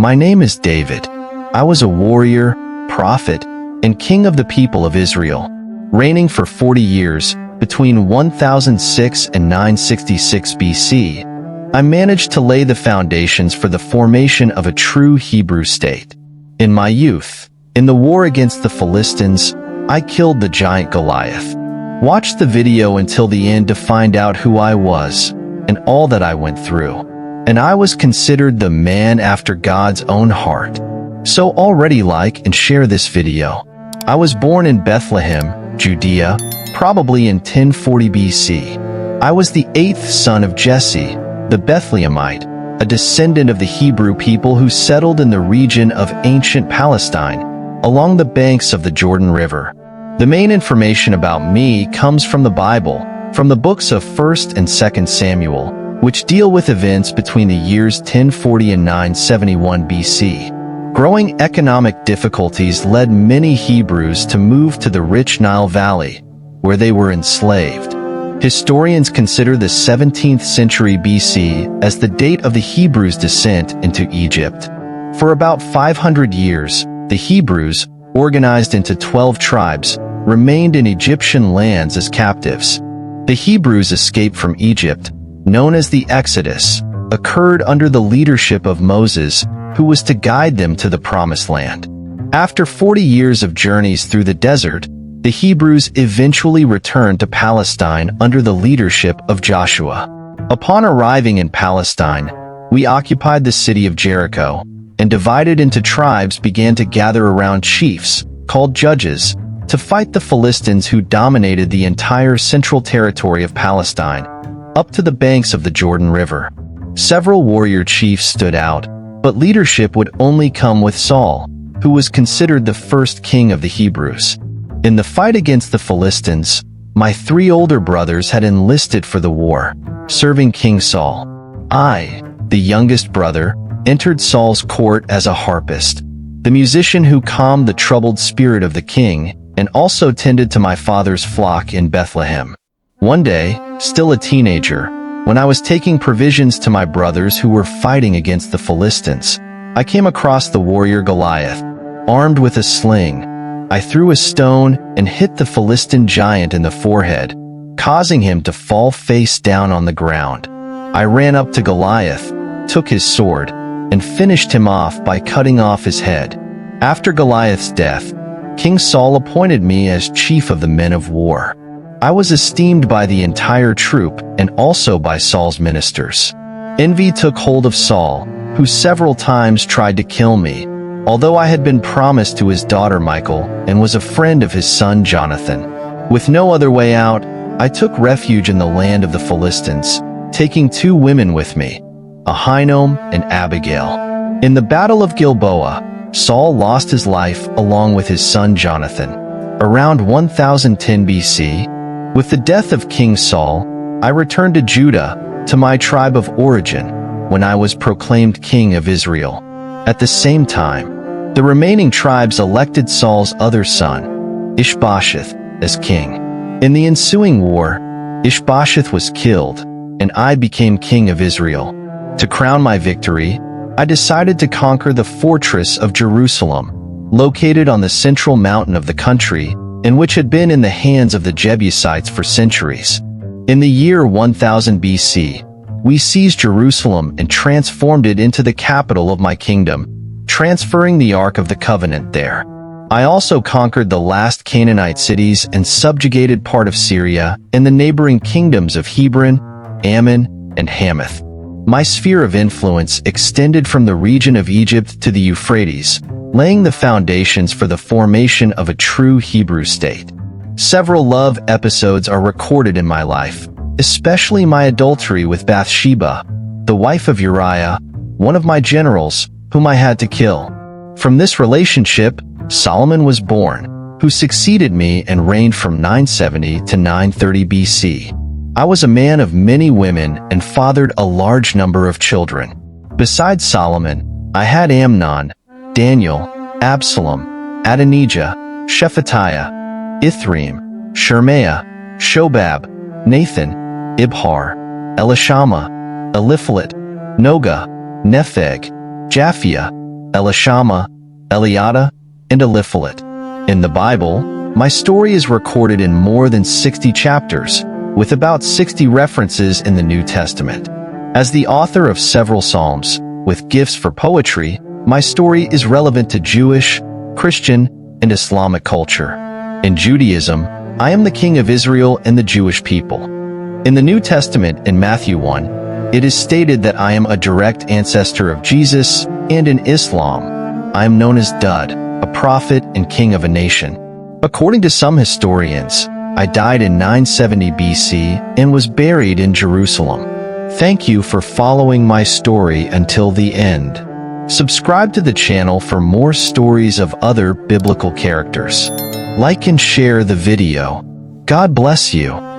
My name is David. I was a warrior, prophet, and king of the people of Israel, reigning for 40 years between 1006 and 966 BC. I managed to lay the foundations for the formation of a true Hebrew state. In my youth, in the war against the Philistines, I killed the giant Goliath. Watch the video until the end to find out who I was and all that I went through. And I was considered the man after God's own heart. So already like and share this video. I was born in Bethlehem, Judea, probably in 1040 BC. I was the 8th son of Jesse, the Bethlehemite, a descendant of the Hebrew people who settled in the region of ancient Palestine, along the banks of the Jordan River. The main information about me comes from the Bible, from the books of 1st and 2nd Samuel, which deal with events between the years 1040 and 971 BC. Growing economic difficulties led many Hebrews to move to the rich Nile Valley, where they were enslaved. Historians consider the 17th century BC as the date of the Hebrews' descent into Egypt. For about 500 years, the Hebrews, organized into 12 tribes, remained in Egyptian lands as captives. The Hebrews' escape from Egypt, known as the Exodus, occurred under the leadership of Moses, who was to guide them to the Promised Land. After 40 years of journeys through the desert, the Hebrews eventually returned to Palestine under the leadership of Joshua. Upon arriving in Palestine, we occupied the city of Jericho, and divided into tribes began to gather around chiefs, called judges, to fight the Philistines who dominated the entire central territory of Palestine, up to the banks of the Jordan River. Several warrior chiefs stood out, but leadership would only come with Saul, who was considered the first king of the Hebrews. In the fight against the Philistines, my 3 older brothers had enlisted for the war, serving King Saul. I, the youngest brother, entered Saul's court as a harpist, the musician who calmed the troubled spirit of the king, and also tended to my father's flock in Bethlehem. One day, still a teenager, when I was taking provisions to my brothers who were fighting against the Philistines, I came across the warrior Goliath, armed with a sling. I threw a stone and hit the Philistine giant in the forehead, causing him to fall face down on the ground. I ran up to Goliath, took his sword, and finished him off by cutting off his head. After Goliath's death, King Saul appointed me as chief of the men of war. I was esteemed by the entire troop and also by Saul's ministers. Envy took hold of Saul, who several times tried to kill me, although I had been promised to his daughter Michal and was a friend of his son Jonathan. With no other way out, I took refuge in the land of the Philistines, taking 2 women with me, Ahinoam and Abigail. In the Battle of Gilboa, Saul lost his life along with his son Jonathan. Around 1010 BC, with the death of King Saul, I returned to Judah, to my tribe of origin, when I was proclaimed king of Israel. At the same time, the remaining tribes elected Saul's other son, Ishbosheth, as king. In the ensuing war, Ishbosheth was killed, and I became king of Israel. To crown my victory, I decided to conquer the fortress of Jerusalem, located on the central mountain of the country, and which had been in the hands of the Jebusites for centuries. In the year 1000 BC, we seized Jerusalem and transformed it into the capital of my kingdom, transferring the Ark of the Covenant there. I also conquered the last Canaanite cities and subjugated part of Syria and the neighboring kingdoms of Hebron, Ammon, and Hamath. My sphere of influence extended from the region of Egypt to the Euphrates, laying the foundations for the formation of a true Hebrew state. Several love episodes are recorded in my life, especially my adultery with Bathsheba, the wife of Uriah, one of my generals, whom I had to kill. From this relationship, Solomon was born, who succeeded me and reigned from 970 to 930 BC. I was a man of many women and fathered a large number of children. Besides Solomon, I had Amnon, Daniel, Absalom, Adonijah, Shephatiah, Ithream, Shemaiah, Shobab, Nathan, Ibhar, Elishama, Eliphalet, Noga, Nepheg, Japhia, Elishama, Eliada, and Eliphalet. In the Bible, my story is recorded in more than 60 chapters, with about 60 references in the New Testament. As the author of several psalms, with gifts for poetry, my story is relevant to Jewish, Christian, and Islamic culture. In Judaism, I am the king of Israel and the Jewish people. In the New Testament, in Matthew 1, it is stated that I am a direct ancestor of Jesus, and in Islam, I am known as Dud, a prophet and king of a nation. According to some historians, I died in 970 BC and was buried in Jerusalem. Thank you for following my story until the end. Subscribe to the channel for more stories of other biblical characters. Like and share the video. God bless you.